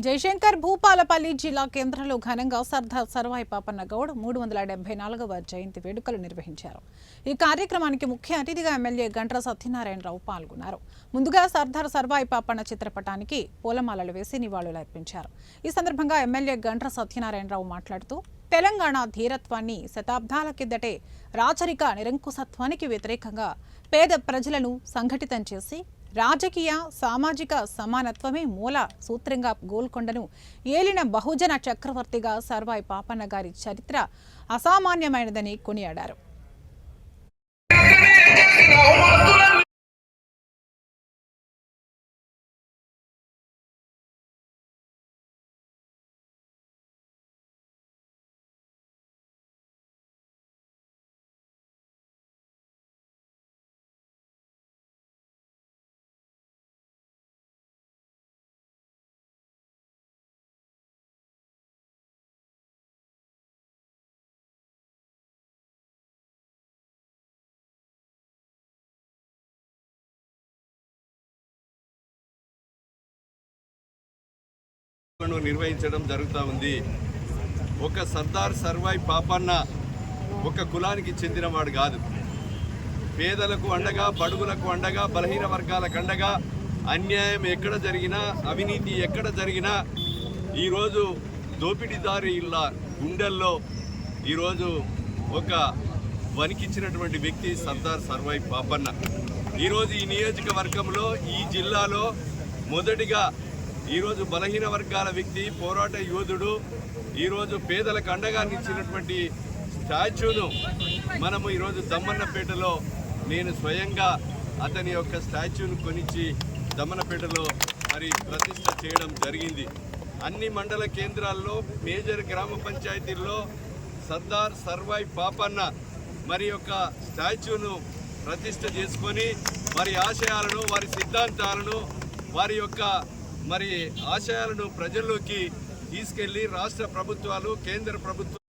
జయశంకర్ భూపాలపల్లి జిల్లా కేంద్రంలో ఘనంగా సర్దార్ సర్వాయి పాపన్న గౌడ్ 374వ జయంతి వేడుకలు నిర్వహించారు. ఈ కార్యక్రమానికి ముఖ్య అతిథిగా ఎమ్మెల్యే గంట్ర సత్యనారాయణరావు పాల్గొన్నారు. ముందుగా సర్దార్ సర్వాయి పాపన్న చిత్రపటానికి పూలమాలలు వేసి నివాళులర్పించారు. ఈ సందర్భంగా ఎమ్మెల్యే గంట్ర సత్యనారాయణరావు మాట్లాడుతూ తెలంగాణ ధీరత్వాన్ని శతాబ్దాల కిందటే రాచరిక నిరంకుశత్వానికి వ్యతిరేకంగా పేద ప్రజలను సంఘటితం చేసి రాజకీయ సామాజిక సమానత్వమే మూల సూత్రంగా గోల్కొండను ఏలిన బహుజన చక్రవర్తిగా సర్వాయి పాపన్న గారి చరిత్ర అసామాన్యమైనదని కొనియాడారు. నిర్వహించడం జరుగుతూ ఉంది. ఒక సర్దార్ సర్వాయి పాపన్న ఒక కులానికి చెందినవాడు కాదు. పేదలకు అండగా, బడుగులకు అండగా, బలహీన వర్గాలకు అండగా, అన్యాయం ఎక్కడ జరిగినా, అవినీతి ఎక్కడ జరిగినా ఈరోజు దోపిడీదారుల గుండెల్లో ఈరోజు ఒక వణికిచ్చినటువంటి వ్యక్తి సర్దార్ సర్వాయి పాపన్న. ఈరోజు ఈ నియోజకవర్గంలో, ఈ జిల్లాలో మొదటిగా ఈరోజు బలహీన వర్గాల వ్యక్తి, పోరాట యోధుడు, ఈరోజు పేదలకు అండగా నిలిచినటువంటి స్టాచ్యూను మనము ఈరోజు దమ్మన్నపేటలో నేను స్వయంగా అతని యొక్క స్టాచ్యూను కొనిచ్చి దమ్మన్నపేటలో మరి ప్రతిష్ట చేయడం జరిగింది. అన్ని మండల కేంద్రాల్లో, మేజర్ గ్రామ పంచాయతీల్లో సర్దార్ సర్వాయి పాపన్న మరి యొక్క స్టాచ్యూను ప్రతిష్ట చేసుకొని వారి ఆశయాలను, వారి సిద్ధాంతాలను, వారి యొక్క మరి ఆశయాలను ప్రజల్లోకి తీసుకెళ్లి రాష్ట్ర ప్రభుత్వాలు, కేంద్ర ప్రభుత్వం